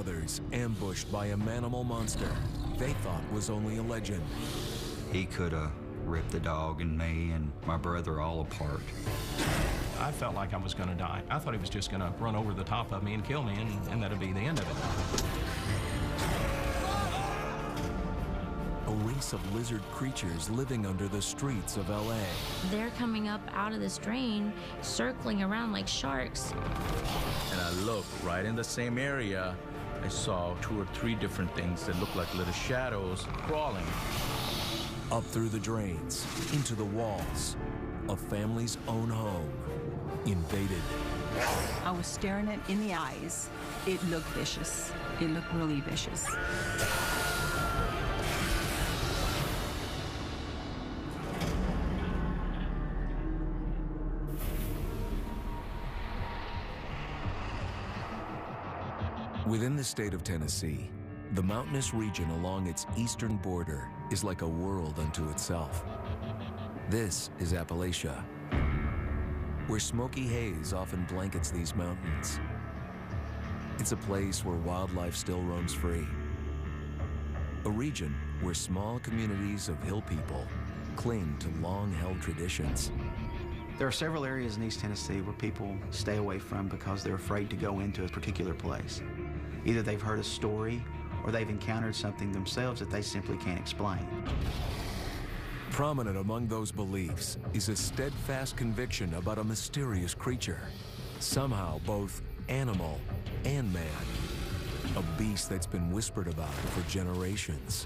brothers ambushed by a manimal monster they thought was only a legend. He could have ripped the dog and me and my brother all apart. I felt like I was going to die. I thought he was just going to run over the top of me and kill me, and that'd be the end of it. A race of lizard creatures living under the streets of LA. They're coming up out of this drain, circling around like sharks. And I looked right in the same area. I saw 2 or 3 different things that looked like little shadows crawling. Up through the drains, into the walls, a family's own home, invaded. I was staring it in the eyes. It looked vicious. It looked really vicious. Within the state of Tennessee, the mountainous region along its eastern border is like a world unto itself. This is Appalachia, where smoky haze often blankets these mountains. It's a place where wildlife still roams free. A region where small communities of hill people cling to long-held traditions. There are several areas in East Tennessee where people stay away from because they're afraid to go into a particular place. Either they've heard a story or they've encountered something themselves that they simply can't explain. Prominent among those beliefs is a steadfast conviction about a mysterious creature, somehow both animal and man, a beast that's been whispered about for generations.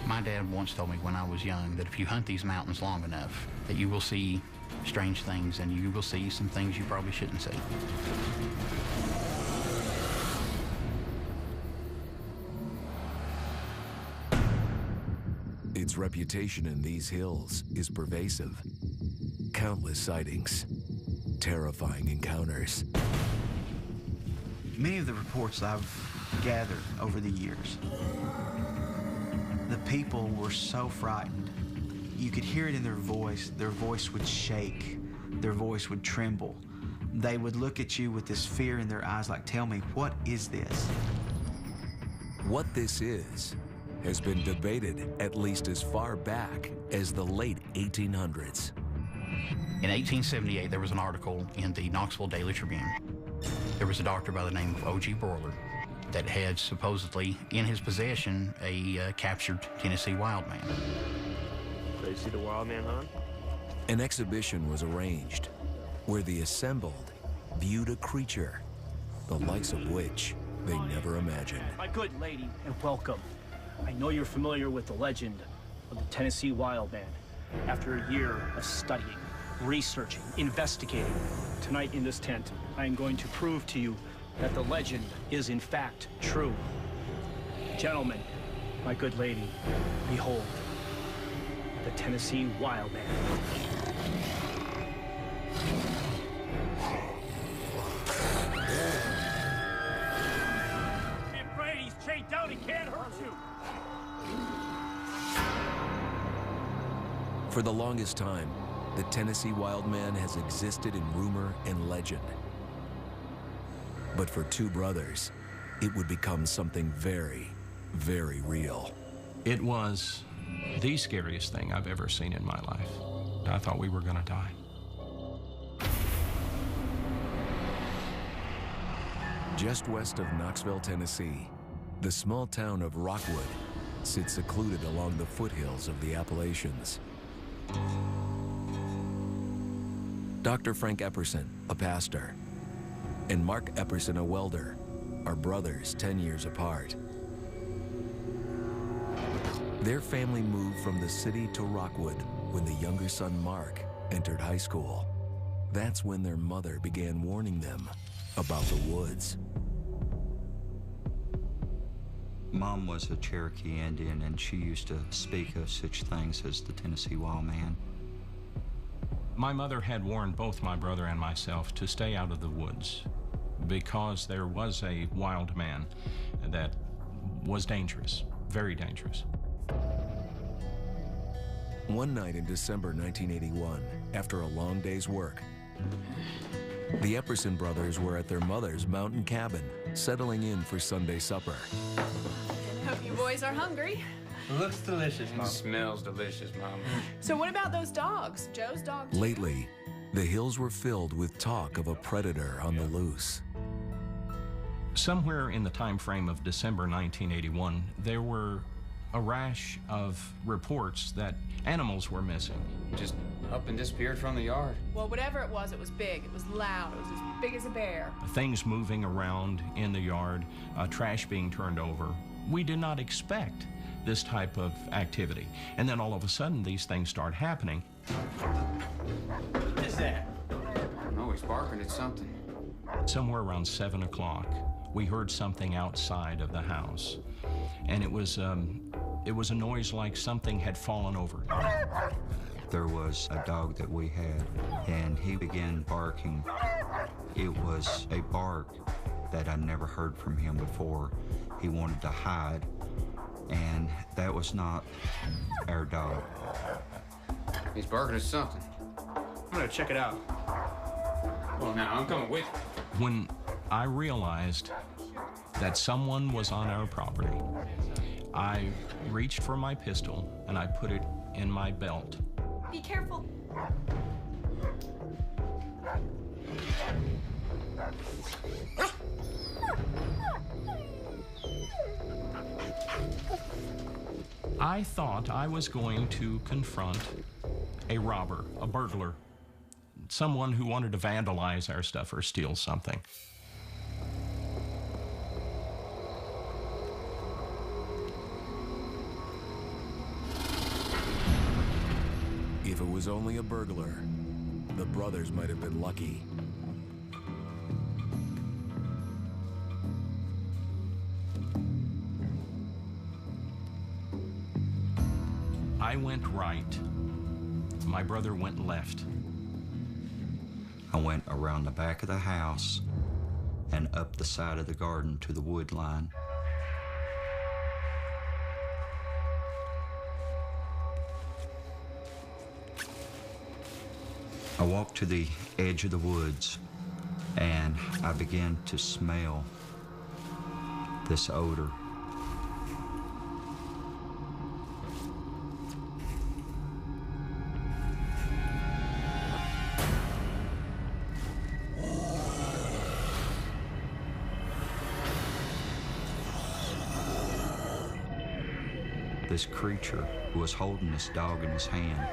My dad once told me when I was young that if you hunt these mountains long enough, that you will see strange things and you will see some things you probably shouldn't see. Its reputation in these hills is pervasive. Countless sightings, terrifying encounters. Many of the reports I've gathered over the years, the people were so frightened. You could hear it in their voice would shake, their voice would tremble. They would look at you with this fear in their eyes like, tell me, what is this? What this is has been debated at least as far back as the late 1800s. In 1878, there was an article in the Knoxville Daily Tribune. There was a doctor by the name of O.G. Broiler that had supposedly in his possession a captured Tennessee Wildman. So you see the Wildman, huh? An exhibition was arranged where the assembled viewed a creature, the likes of which they never imagined. My good lady, and welcome. I know you're familiar with the legend of the Tennessee Wildman. After a year of studying, researching, investigating, tonight in this tent, I am going to prove to you that the legend is in fact true. Gentlemen, my good lady, behold, the Tennessee Wildman. Be afraid, he's chained down, he can't hurt you. For the longest time, the Tennessee Wildman has existed in rumor and legend. But for 2 brothers, it would become something very, very real. It was the scariest thing I've ever seen in my life. I thought we were going to die. Just west of Knoxville, Tennessee, the small town of Rockwood sits secluded along the foothills of the Appalachians. Dr. Frank Epperson, a pastor, and Mark Epperson, a welder, are brothers 10 years apart. Their family moved from the city to Rockwood when the younger son, Mark, entered high school. That's when their mother began warning them about the woods. Mom was a Cherokee Indian, and she used to speak of such things as the Tennessee Wildman. My mother had warned both my brother and myself to stay out of the woods because there was a wild man that was dangerous, very dangerous. One night in December 1981, after a long day's work, The Epperson brothers were at their mother's mountain cabin, settling in for Sunday supper. Hope you boys are hungry. Looks delicious, Mom. Smells delicious, Mom. So what about those dogs? Joe's dog too? Lately, the hills were filled with talk of a predator on the loose. Somewhere in the time frame of December 1981, there were a rash of reports that animals were missing. Just up and disappeared from the yard. Well, whatever it was big. It was loud. It was as big as a bear. Things moving around in the yard, trash being turned over. We did not expect this type of activity. And then all of a sudden, these things start happening. What is that? No, he's barking at something. Somewhere around 7 o'clock, we heard something outside of the house. And it was a noise like something had fallen over. There was a dog that we had, and he began barking. It was a bark that I never heard from him before. He wanted to hide, and that was not our dog. He's barking at something. I'm gonna check it out. Well, now, I'm coming with you. When I realized that someone was on our property, I reached for my pistol and I put it in my belt. Be careful. I thought I was going to confront a robber, a burglar, someone who wanted to vandalize our stuff or steal something. If it was only a burglar, the brothers might have been lucky. I went right. My brother went left. I went around the back of the house and up the side of the garden to the wood line. I walked to the edge of the woods and I began to smell this odor. This creature was holding this dog in his hand,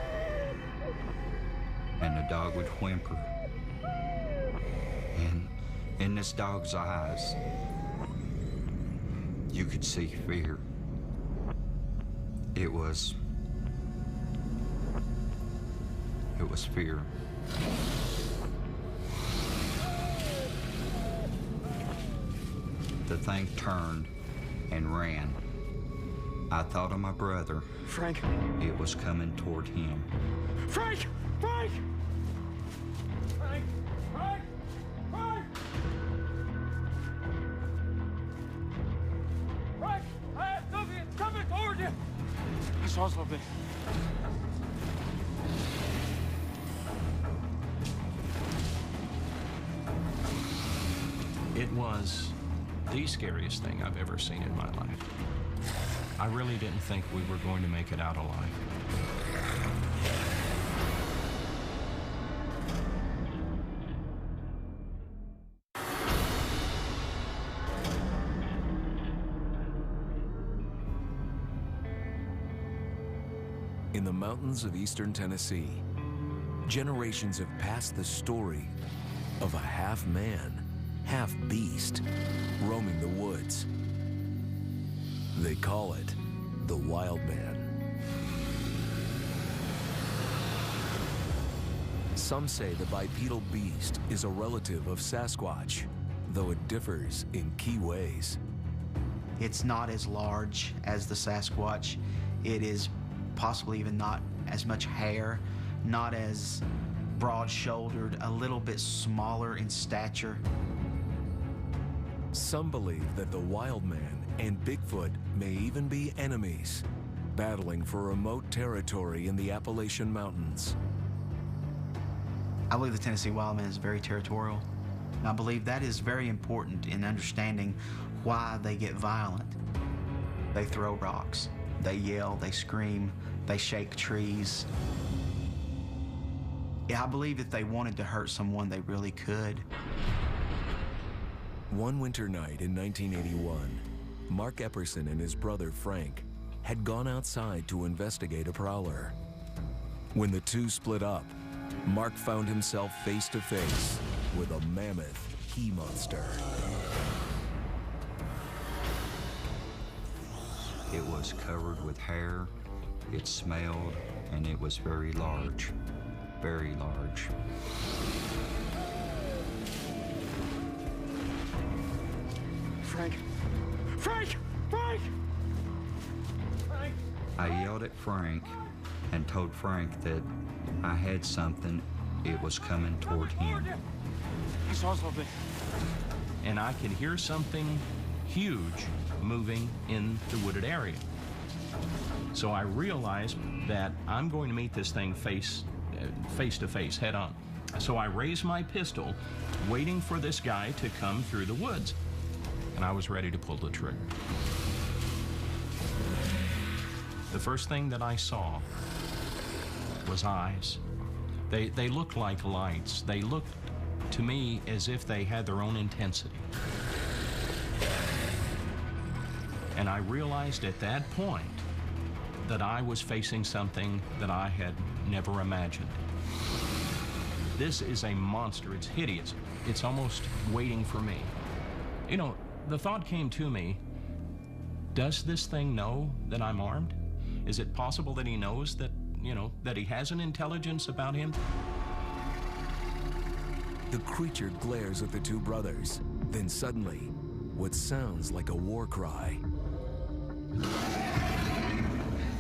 and the dog would whimper. And in this dog's eyes, you could see fear. It was fear. The thing turned and ran. I thought of my brother. Frank. It was coming toward him. Frank! Frank! Frank! Frank! Frank! Frank! I have something coming toward you! I saw something. It was the scariest thing I've ever seen in my life. I really didn't think we were going to make it out alive. In the mountains of eastern Tennessee, generations have passed the story of a half-man, half-beast roaming the woods. They call it the Wildman. Some say the bipedal beast is a relative of Sasquatch, though it differs in key ways. It's not as large as the Sasquatch. It is possibly even not as much hair, not as broad-shouldered, a little bit smaller in stature. Some believe that the Wildman and Bigfoot may even be enemies, battling for remote territory in the Appalachian Mountains. I believe the Tennessee Wildman is very territorial. And I believe that is very important in understanding why they get violent. They throw rocks, they yell, they scream, they shake trees. Yeah, I believe if they wanted to hurt someone, they really could. One winter night in 1981, Mark Epperson and his brother Frank had gone outside to investigate a prowler. When the two split up, Mark found himself face to face with a mammoth he-monster. It was covered with hair, it smelled, and it was very large. Very large. Frank! Frank! Frank! Frank! I yelled at Frank and told Frank that I had something. It was coming toward him. I saw something. And I could hear something huge moving in the wooded area. So I realized that I'm going to meet this thing face to face, head on. So I raised my pistol, waiting for this guy to come through the woods. And I was ready to pull the trigger. The first thing that I saw was eyes. They looked like lights. They looked to me as if they had their own intensity. And I realized at that point that I was facing something that I had never imagined. This is a monster. It's hideous. It's almost waiting for me. You know, the thought came to me, does this thing know that I'm armed? Is it possible that he knows that, you know, that he has an intelligence about him? The creature glares at the two brothers. Then suddenly, what sounds like a war cry.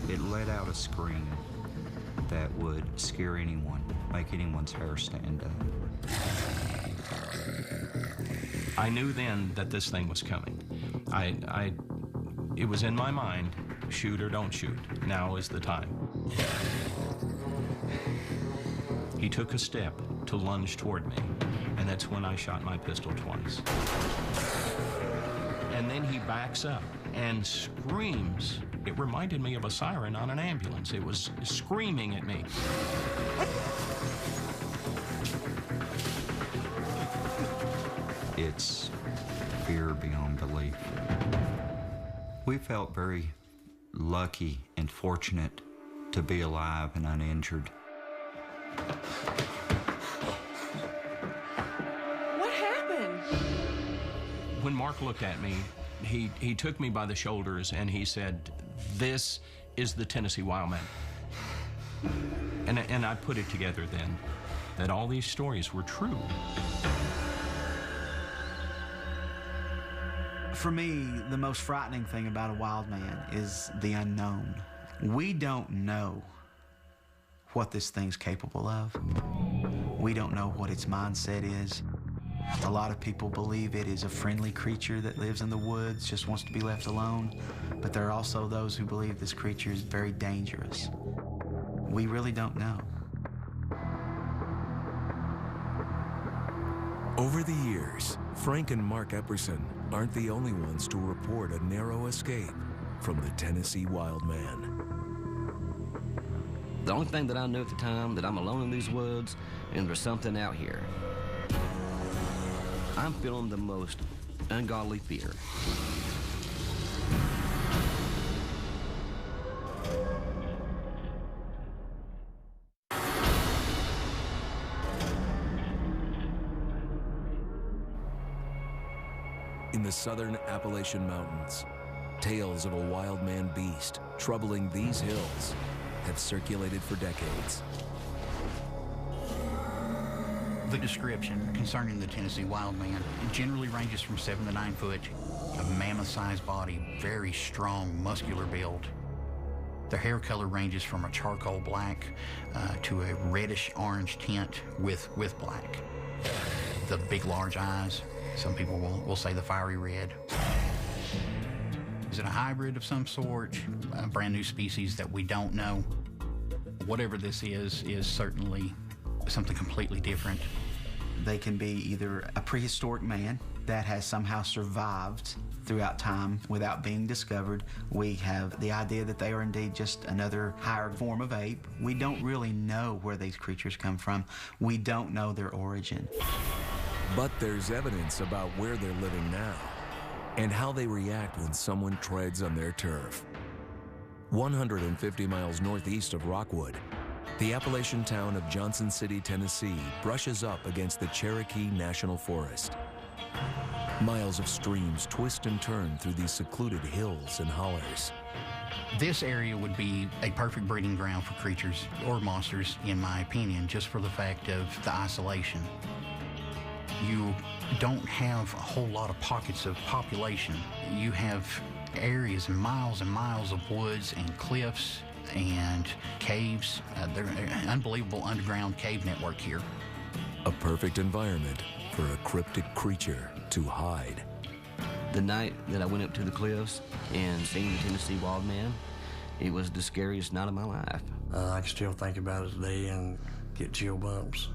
It let out a scream that would scare anyone, make anyone's hair stand up. I knew then that this thing was coming. It was in my mind, shoot or don't shoot. Now is the time. He took a step to lunge toward me, and that's when I shot my pistol twice. And then he backs up and screams. It reminded me of a siren on an ambulance. It was screaming at me. It's fear beyond belief. We felt very lucky and fortunate to be alive and uninjured. What happened? When Mark looked at me, he took me by the shoulders and he said, "This is the Tennessee Wildman." And I put it together then that all these stories were true. For me, the most frightening thing about a wild man is the unknown. We don't know what this thing's capable of. We don't know what its mindset is. A lot of people believe it is a friendly creature that lives in the woods, just wants to be left alone. But there are also those who believe this creature is very dangerous. We really don't know. Over the years, Frank and Mark Epperson aren't the only ones to report a narrow escape from the Tennessee Wildman. The only thing that I knew at the time, that I'm alone in these woods and there's something out here. I'm feeling the most ungodly fear. In the southern Appalachian Mountains, tales of a wild man beast troubling these hills have circulated for decades. The description concerning the Tennessee Wildman generally ranges from 7 to 9 foot, a mammoth-sized body, very strong, muscular build. Their hair color ranges from a charcoal black to a reddish-orange tint with black. The big, large eyes, some people will say the fiery red. Is it a hybrid of some sort, a brand new species that we don't know? Whatever this is certainly something completely different. They can be either a prehistoric man that has somehow survived throughout time without being discovered. We have the idea that they are indeed just another higher form of ape. We don't really know where these creatures come from. We don't know their origin. But there's evidence about where they're living now and how they react when someone treads on their turf. 150 miles northeast of Rockwood, the Appalachian town of Johnson City, Tennessee, brushes up against the Cherokee National Forest. Miles of streams twist and turn through these secluded hills and hollers. This area would be a perfect breeding ground for creatures or monsters, in my opinion, just for the fact of the isolation. You don't have a whole lot of pockets of population. You have areas and miles of woods and cliffs and caves. There's an unbelievable underground cave network here. A perfect environment for a cryptic creature to hide. The night that I went up to the cliffs and seen the Tennessee Wildman, it was the scariest night of my life. I can still think about it today and get chill bumps.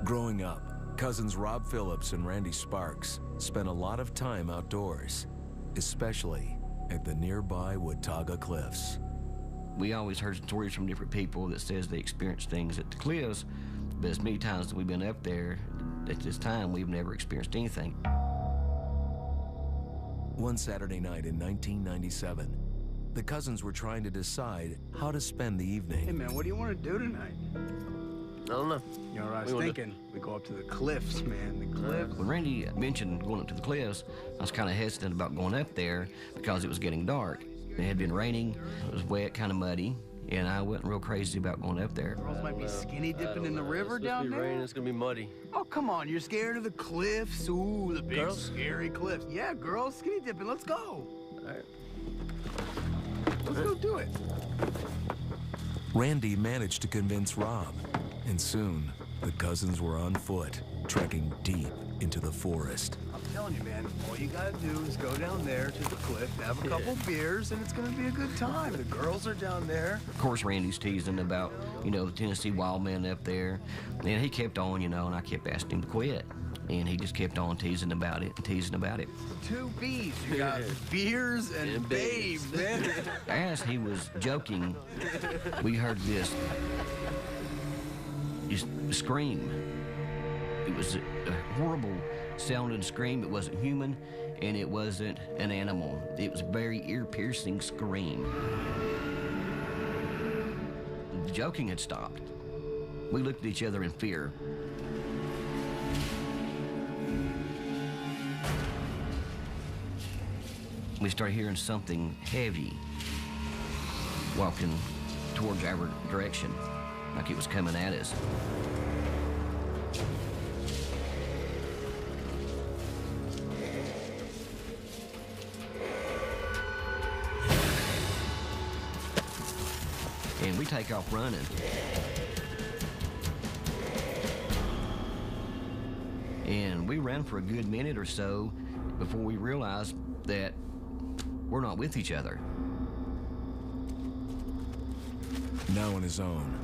Growing up, cousins Rob Phillips and Randy Sparks spent a lot of time outdoors, especially at the nearby Watauga Cliffs. We always heard stories from different people that says they experienced things at the cliffs, but as many times that we've been up there, at this time, we've never experienced anything. One Saturday night in 1997, the cousins were trying to decide how to spend the evening. Hey man, what do you want to do tonight? I don't know. You know what I was thinking? We go up to the cliffs, man, the cliffs. When Randy mentioned going up to the cliffs, I was kind of hesitant about going up there because it was getting dark. It had been raining, it was wet, kind of muddy, and I wasn't real crazy about going up there. Girls might be skinny dipping in the river down there. Raining, it's gonna be muddy. Oh, come on, you're scared of the cliffs? Ooh, the big scary cliffs. Yeah, girls, skinny dipping, let's go. All right. Let's go do it. Randy managed to convince Rob, and soon the cousins were on foot, trekking deep into the forest. I'm telling you, man, all you gotta do is go down there to the cliff, have a couple beers, and it's gonna be a good time. The girls are down there. Of course, Randy's teasing about, the Tennessee Wildman up there. And he kept on, and I kept asking him to quit. And he just kept on teasing about it and teasing about it. 2 B's. You got beers and babes, man. As he was joking, we heard this just scream. It was a horrible sounding scream. It wasn't human, and it wasn't an animal. It was a very ear-piercing scream. The joking had stopped. We looked at each other in fear. We started hearing something heavy walking towards our direction, like it was coming at us. And we take off running. And we ran for a good minute or so before we realized that we're not with each other. Now on his own,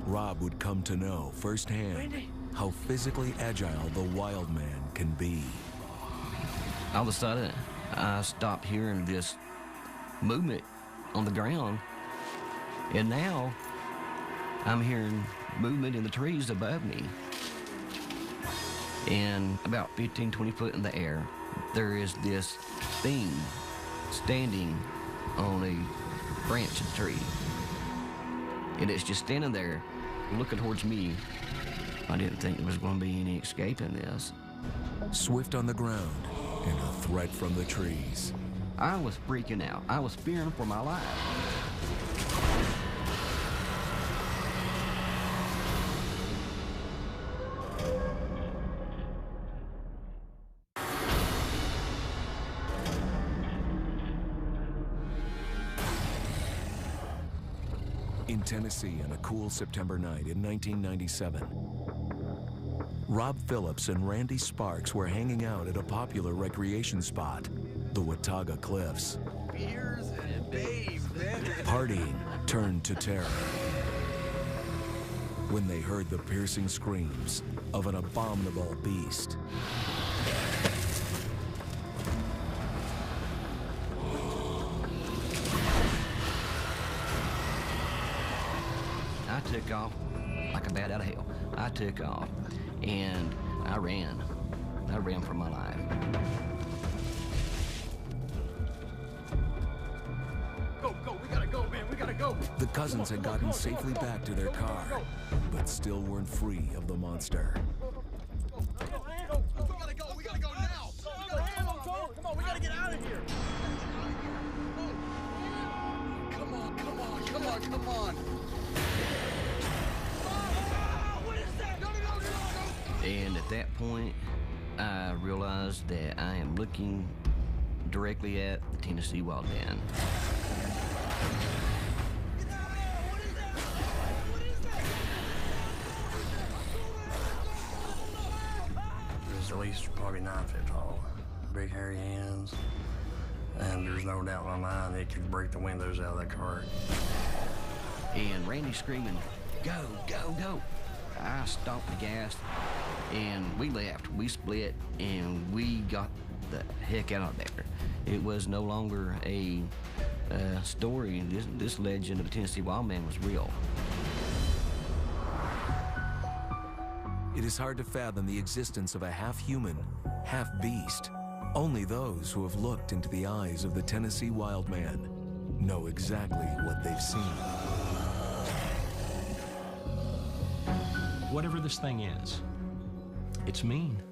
Rob would come to know firsthand how physically agile the wild man can be. All of a sudden, I stopped hearing this movement on the ground, and now I'm hearing movement in the trees above me. And about 15, 20 foot in the air, there is this thing standing on a branch of the tree. And it's just standing there, looking towards me. I didn't think there was going to be any escaping this. Swift on the ground and a threat from the trees. I was freaking out. I was fearing for my life. In Tennessee on a cool September night in 1997, Rob Phillips and Randy Sparks were hanging out at a popular recreation spot, the Watauga Cliffs. Beers and babes, man. Partying turned to terror. when they heard the piercing screams of an abominable beast. I took off like a bat out of hell. I took off and I ran. I ran for my life. Go, we gotta go, man, we gotta go. The cousins had gotten safely back to their car, but still weren't free of the monster. We gotta go now. Come on, we gotta get out of here. Come on. And at that point, I realized that I am looking directly at the Tennessee Wildman. There's at least probably 9 feet tall, big hairy hands, and there's no doubt in my mind it could break the windows out of that cart. And Randy screaming, "Go, go, go!" I stomped the gas, and we left. We split, and we got the heck out of there. It was no longer a story. This legend of the Tennessee Wildman was real. It is hard to fathom the existence of a half-human, half-beast. Only those who have looked into the eyes of the Tennessee Wildman know exactly what they've seen. Whatever this thing is, it's mean.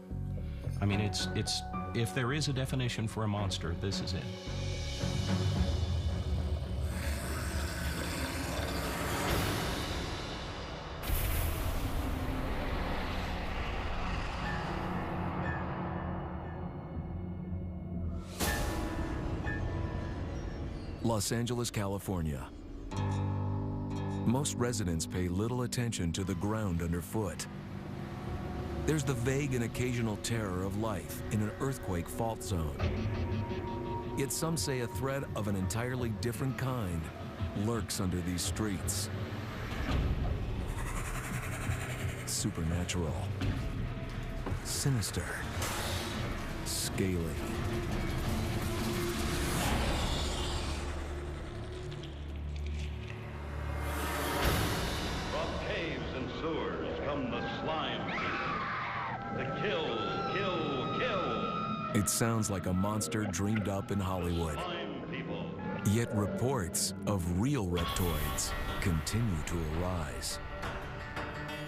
I mean, it's if there is a definition for a monster, this is it. Los Angeles, California. Most residents pay little attention to the ground underfoot. There's the vague and occasional terror of life in an earthquake fault zone. Yet some say a threat of an entirely different kind lurks under these streets. Supernatural, sinister, scaly. It sounds like a monster dreamed up in Hollywood. Yet reports of real reptoids continue to arise.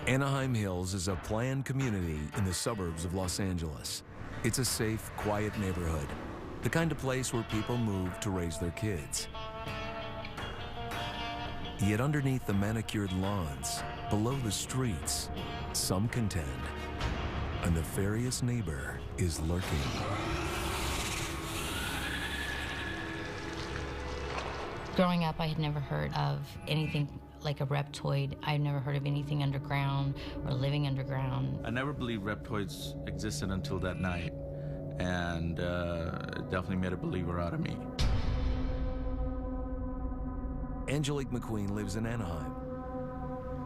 Anaheim Hills is a planned community in the suburbs of Los Angeles. It's a safe, quiet neighborhood, the kind of place where people move to raise their kids. Yet underneath the manicured lawns, below the streets, some contend a nefarious neighbor is lurking. Growing up, I had never heard of anything like a reptoid. I'd never heard of anything underground or living underground. I never believed reptoids existed until that night, and it definitely made a believer out of me. Angelique McQueen lives in Anaheim.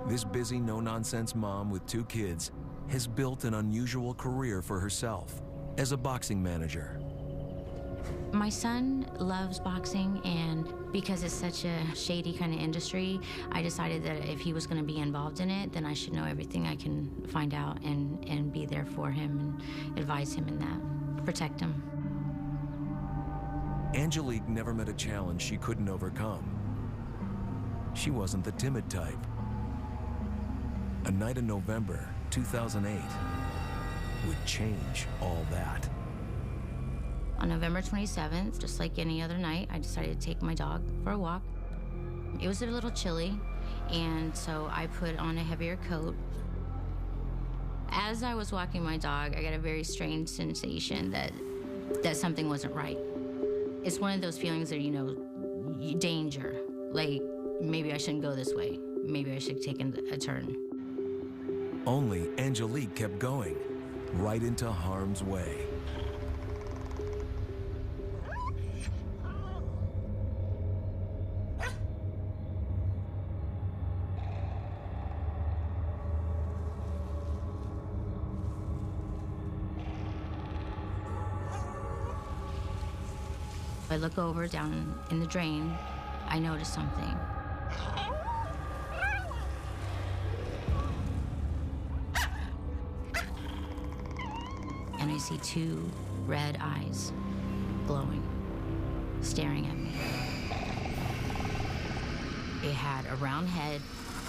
This busy, no-nonsense mom with 2 kids has built an unusual career for herself as a boxing manager. My son loves boxing, and because it's such a shady kind of industry, I decided that if he was going to be involved in it, then I should know everything I can find out and be there for him and advise him in that, protect him. Angelique never met a challenge she couldn't overcome. She wasn't the timid type. A night in November 2008 would change all that. On November 27th, just like any other night, I decided to take my dog for a walk. It was a little chilly, and so I put on a heavier coat. As I was walking my dog, I got a very strange sensation that something wasn't right. It's one of those feelings that, you know, danger. Like, maybe I shouldn't go this way. Maybe I should take a turn. Only Angelique kept going, right into harm's way. I look over down in the drain. I notice something. And I see two red eyes glowing, staring at me. It had a round head,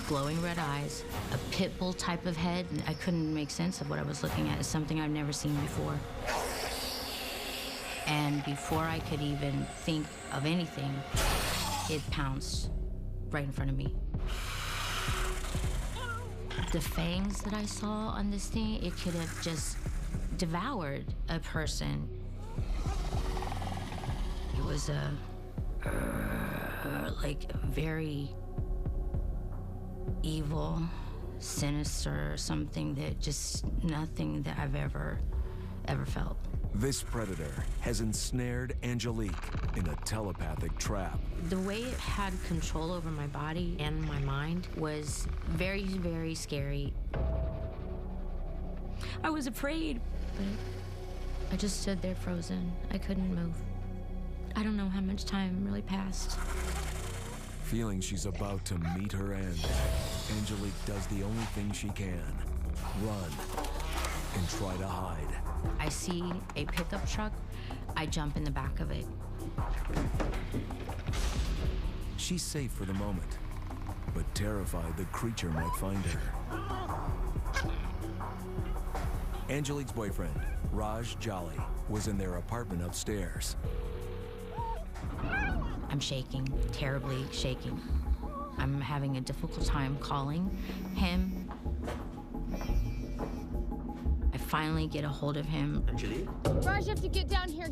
glowing red eyes, a pit bull type of head. I couldn't make sense of what I was looking at. It's something I've never seen before. And before I could even think of anything, it pounced right in front of me. The fangs that I saw on this thing, it could have just devoured a person. It was like very evil, sinister, something that just nothing that I've ever felt. This predator has ensnared Angelique in a telepathic trap. The way it had control over my body and my mind was very, very scary. I was afraid, but I just stood there frozen. I couldn't move. I don't know how much time really passed. Feeling she's about to meet her end, Angelique does the only thing she can: run and try to hide. I see a pickup truck. I jump in the back of it. She's safe for the moment, but terrified the creature might find her. Angelique's boyfriend, Raj Jolly, was in their apartment upstairs. I'm shaking, terribly shaking. I'm having a difficult time calling him. I finally get a hold of him. Angelique? Raj, you have to get down here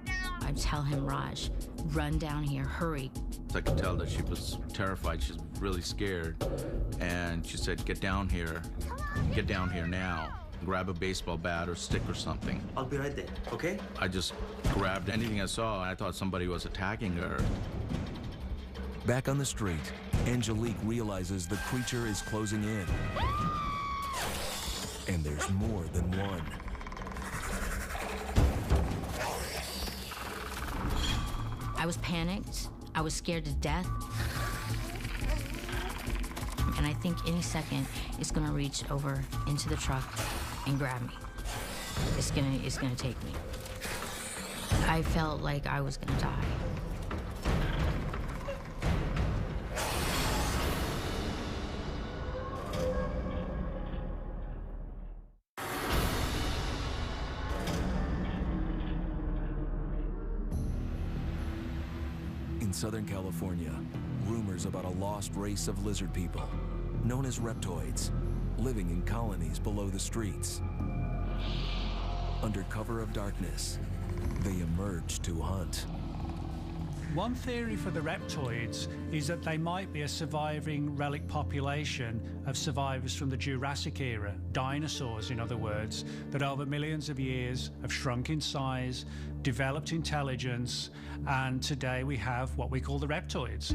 now. I tell him, Raj, run down here, hurry. I could tell that she was terrified. She's really scared. And she said, get down here now. Grab a baseball bat or stick or something. I'll be right there, okay? I just grabbed anything I saw. I thought somebody was attacking her. Back on the street, Angelique realizes the creature is closing in. And there's more than one. I was panicked. I was scared to death. And I think any second it's gonna reach over into the truck and grab me. It's gonna take me. I felt like I was gonna die. In Southern California, rumors about a lost race of lizard people, known as reptoids, living in colonies below the streets. Under cover of darkness, they emerge to hunt. One theory for the reptoids is that they might be a surviving relic population of survivors from the Jurassic era, dinosaurs in other words, that over millions of years have shrunk in size, developed intelligence, and today we have what we call the reptoids.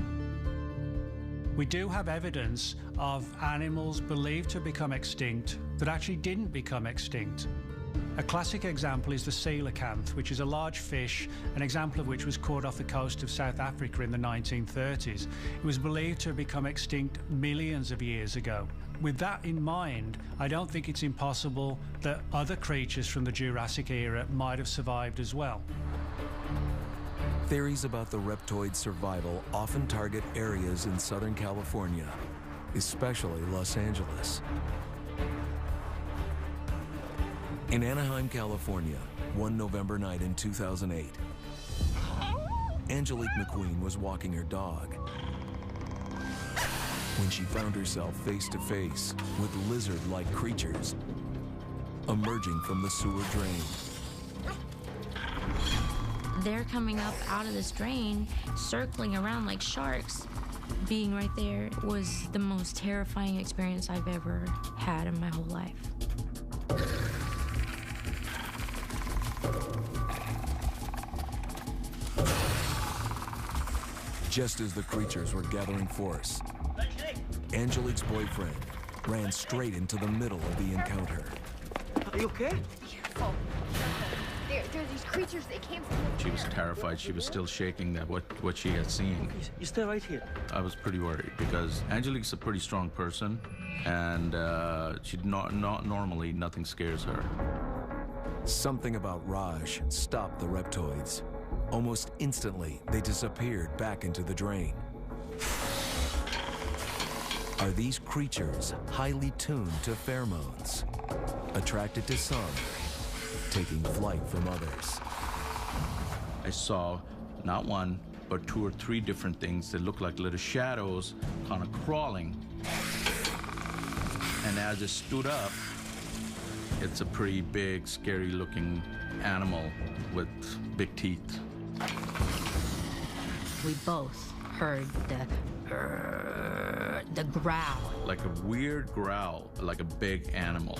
We do have evidence of animals believed to have become extinct that actually didn't become extinct. A classic example is the coelacanth, which is a large fish, an example of which was caught off the coast of South Africa in the 1930s. It was believed to have become extinct millions of years ago. With that in mind, I don't think it's impossible that other creatures from the Jurassic era might have survived as well. Theories about the reptoid survival often target areas in Southern California, especially Los Angeles. In Anaheim, California, one November night in 2008, Angelique McQueen was walking her dog when she found herself face to face with lizard-like creatures emerging from the sewer drain. They're coming up out of this drain, circling around like sharks. Being right there was the most terrifying experience I've ever had in my whole life. Just as the creatures were gathering force, Angelique's boyfriend ran straight into the middle of the encounter. Are you okay? Careful. There's these creatures, they came from She was terrified. She was still shaking that what she had seen. You stay right here. I was pretty worried because Angelique's a pretty strong person, and she normally nothing scares her. Something about Raj stopped the Reptoids. Almost instantly, they disappeared back into the drain. Are these creatures highly tuned to pheromones, attracted to some, taking flight from others? I saw not one, but 2 or 3 different things that looked like little shadows kind of crawling. And as it stood up, it's a pretty big, scary looking animal with big teeth. We both heard the growl. Like a weird growl, like a big animal.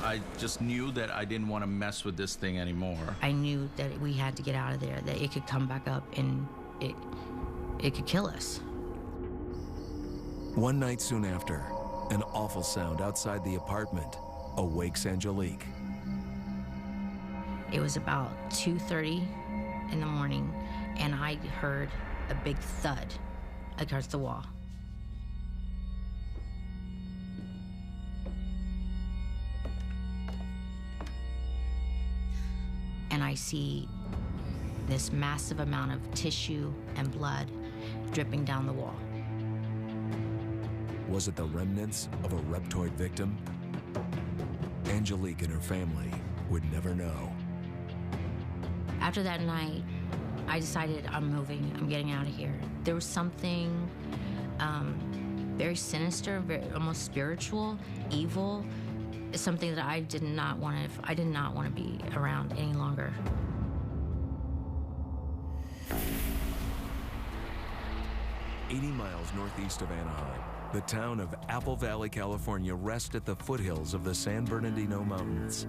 I just knew that I didn't want to mess with this thing anymore. I knew that we had to get out of there, that it could come back up and it could kill us. One night soon after, an awful sound outside the apartment awakes Angelique. It was about 2:30 in the morning, and I heard a big thud against the wall. And I see this massive amount of tissue and blood dripping down the wall. Was it the remnants of a Reptoid victim? Angelique and her family would never know. After that night, I decided I'm moving, I'm getting out of here. There was something very sinister, almost spiritual, evil, something that I did not want to be around any longer. "80 miles northeast of Anaheim, the town of Apple Valley, California rests at the foothills of the San Bernardino Mountains.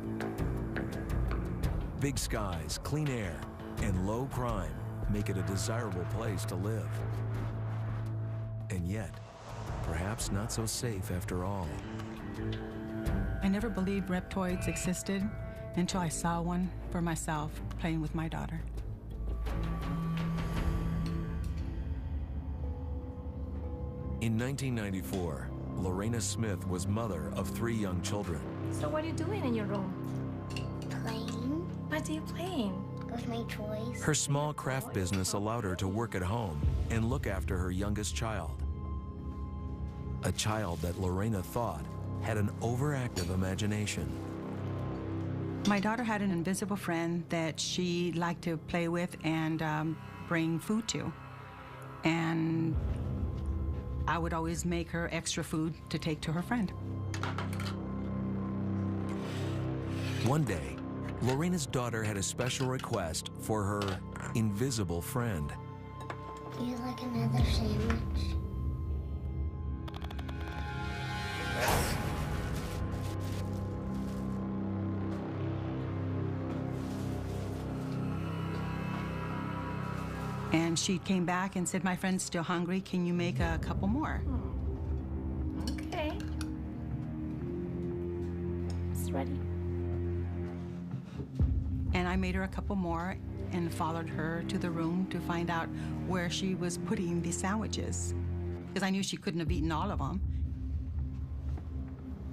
Big skies, clean air, and low crime make it a desirable place to live. And yet, perhaps not so safe after all. I never believed reptoids existed until I saw one for myself playing with my daughter. In 1994, Lorena Smith was mother of 3 young children. So what are you doing in your room? Playing. What are you playing? With my toys. Her small craft business allowed her to work at home and look after her youngest child. A child that Lorena thought had an overactive imagination. My daughter had an invisible friend that she liked to play with and bring food to. And I would always make her extra food to take to her friend. One day, Lorena's daughter had a special request for her invisible friend. Do you like another sandwich? And she came back and said, my friend's still hungry. Can you make a couple more? Okay. It's ready. And I made her a couple more and followed her to the room to find out where she was putting the sandwiches, because I knew she couldn't have eaten all of them.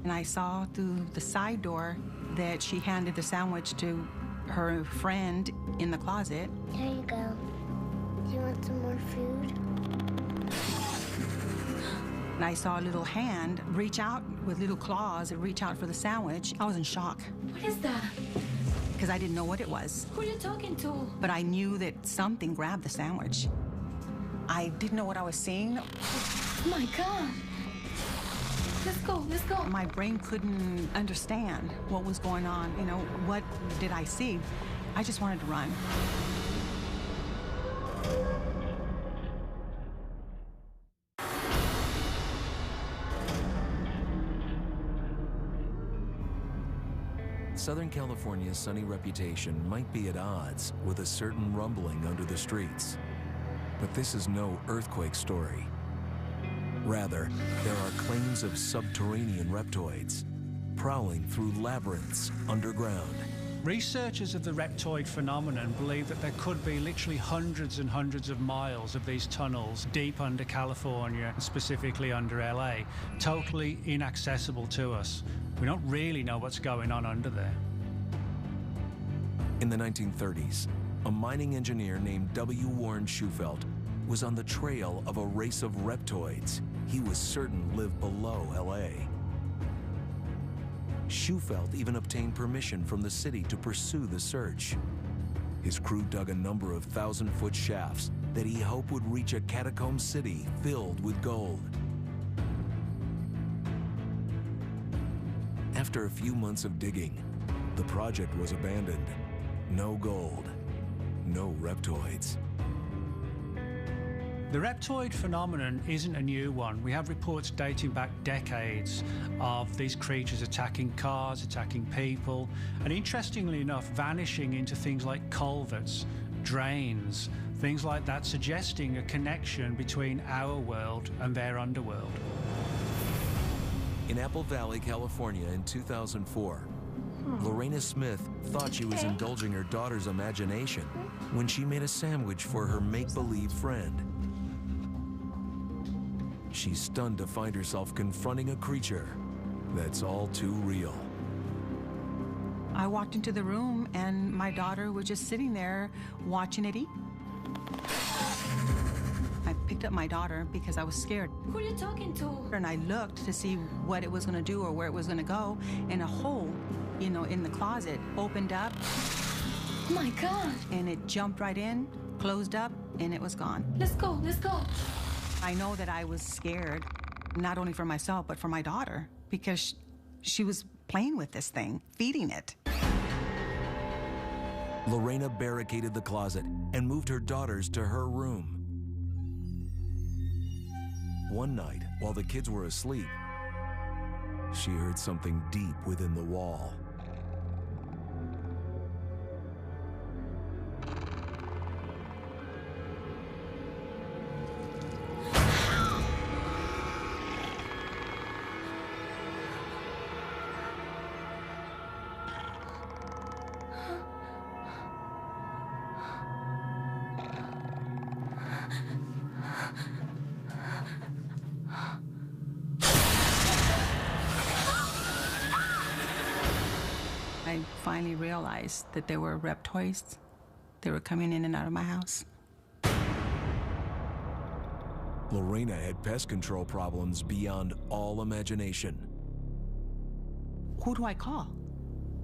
And I saw through the side door that she handed the sandwich to her friend in the closet. Here you go. Do you want some more food? And I saw a little hand reach out with little claws and reach out for the sandwich. I was in shock. What is that? Because I didn't know what it was. Who are you talking to? But I knew that something grabbed the sandwich. I didn't know what I was seeing. Oh my God. Let's go, let's go. My brain couldn't understand what was going on. You know, what did I see? I just wanted to run. Southern California's sunny reputation might be at odds with a certain rumbling under the streets. But this is no earthquake story. Rather, there are claims of subterranean reptoids, prowling through labyrinths underground. Researchers of the Reptoid phenomenon believe that there could be literally hundreds and hundreds of miles of these tunnels deep under California, specifically under LA, totally inaccessible to us. We don't really know what's going on under there. In the 1930s, a mining engineer named W. Warren Shufelt was on the trail of a race of reptoids he was certain lived below LA. Shufelt even obtained permission from the city to pursue the search. His crew dug a number of 1,000-foot shafts that he hoped would reach a catacomb city filled with gold. After a few months of digging, the project was abandoned. No gold, no reptoids. The reptoid phenomenon isn't a new one. We have reports dating back decades of these creatures attacking cars, attacking people, and interestingly enough, vanishing into things like culverts, drains, things like that, suggesting a connection between our world and their underworld. In Apple Valley, California in 2004, Lorena Smith thought she was indulging her daughter's imagination when she made a sandwich for her make-believe friend. She's stunned to find herself confronting a creature that's all too real. I walked into the room and my daughter was just sitting there watching it eat. I picked up my daughter because I was scared. Who are you talking to? And I looked to see what it was going to do or where it was going to go, and a hole, you know, in the closet opened up. Oh my God. And it jumped right in, closed up, and it was gone. Let's go, let's go. I know that I was scared, not only for myself, but for my daughter, because she was playing with this thing, feeding it. Lorena barricaded the closet and moved her daughters to her room. One night, while the kids were asleep, she heard something deep within the wall. I finally realized that there were reptoids. They were coming in and out of my house. Lorena had pest control problems beyond all imagination. Who do I call?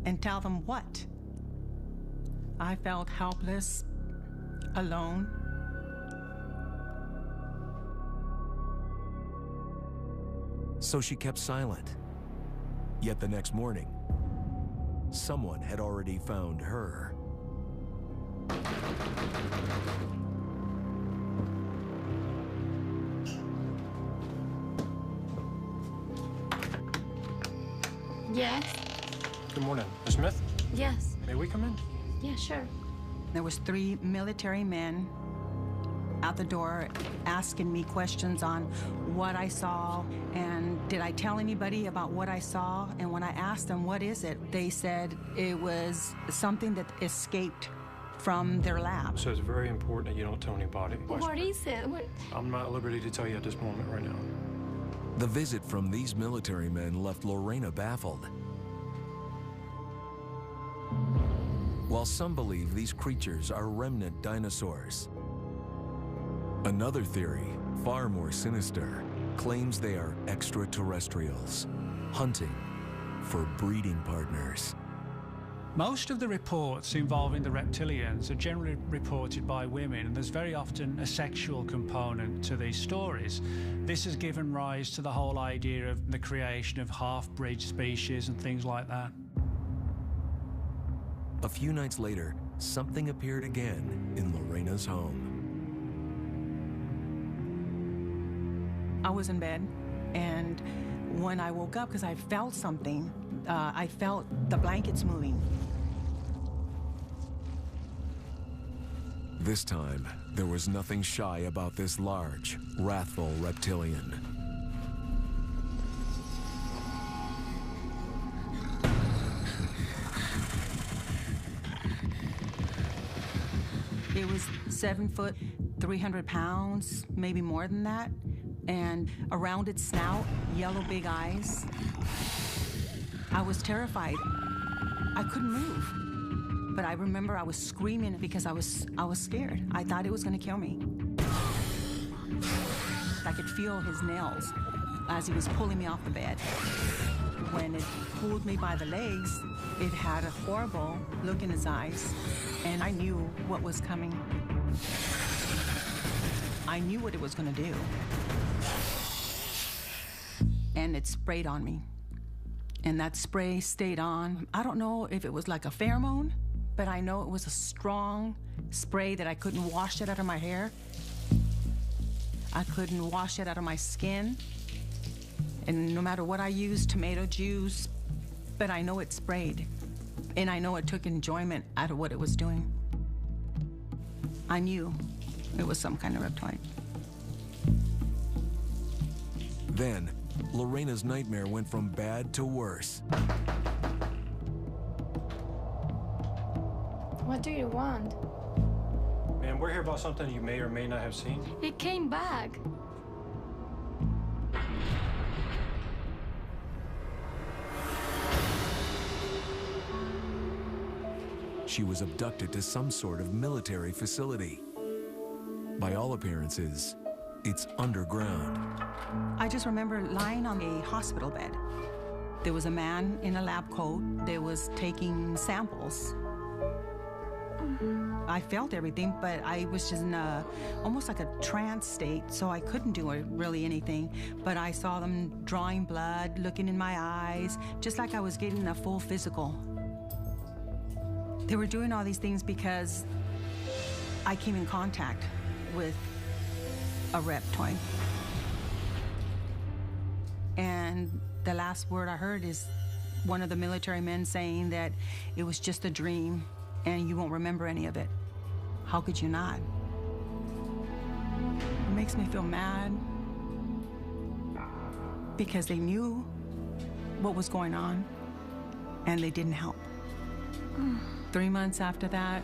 And tell them what? I felt helpless, alone. So she kept silent. Yet the next morning, someone had already found her. Yes? Good morning. Ms. Smith? Yes. May we come in? Yeah, sure. There was 3 military men out the door asking me questions on what I saw and did I tell anybody about what I saw. And when I asked them, what is it? They said it was something that escaped from their lab. So it's very important that you don't tell anybody. What is it? What? I'm not at liberty to tell you at this moment right now. The visit from these military men left Lorena baffled. While some believe these creatures are remnant dinosaurs, another theory, far more sinister, claims they are extraterrestrials, hunting for breeding partners. Most of the reports involving the reptilians are generally reported by women, and there's very often a sexual component to these stories. This has given rise to the whole idea of the creation of half-breed species and things like that. A few nights later, something appeared again in Lorena's home. I was in bed, and when I woke up, because I felt something, I felt the blankets moving. This time, there was nothing shy about this large, wrathful reptilian. 7 foot, 300 pounds, maybe more than that. And around its snout, yellow big eyes. I was terrified. I couldn't move. But I remember I was screaming because I was scared. I thought it was gonna kill me. I could feel his nails as he was pulling me off the bed. When it pulled me by the legs, it had a horrible look in his eyes, and I knew what was coming. I knew what it was gonna do. And it sprayed on me. And that spray stayed on. I don't know if it was like a pheromone, but I know it was a strong spray that I couldn't wash it out of my hair. I couldn't wash it out of my skin. And no matter what I used, tomato juice, but I know it sprayed. And I know it took enjoyment out of what it was doing. I knew it was some kind of reptoid. Then, Lorena's nightmare went from bad to worse. What do you want? Man, we're here about something you may or may not have seen. It came back. She was abducted to some sort of military facility. By all appearances, it's underground. I just remember lying on a hospital bed. There was a man in a lab coat that was taking samples. I felt everything, but I was just in almost like a trance state, so I couldn't do really anything. But I saw them drawing blood, looking in my eyes, just like I was getting a full physical. They were doing all these things because I came in contact with a reptoid. And the last word I heard is one of the military men saying that it was just a dream and you won't remember any of it. How could you not? It makes me feel mad because they knew what was going on and they didn't help. 3 months after that,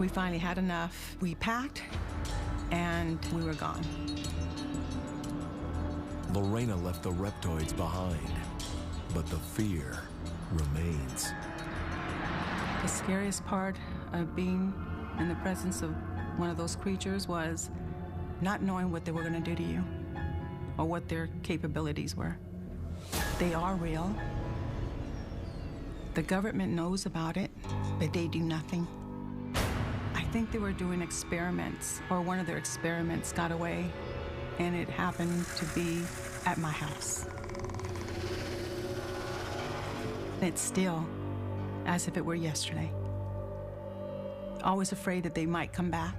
we finally had enough. We packed and we were gone. Lorena left the reptoids behind, but the fear remains. The scariest part of being in the presence of one of those creatures was not knowing what they were going to do to you or what their capabilities were. They are real. The government knows about it, but they do nothing. I think they were doing experiments, or one of their experiments got away, and it happened to be at my house. It's still as if it were yesterday. Always afraid that they might come back.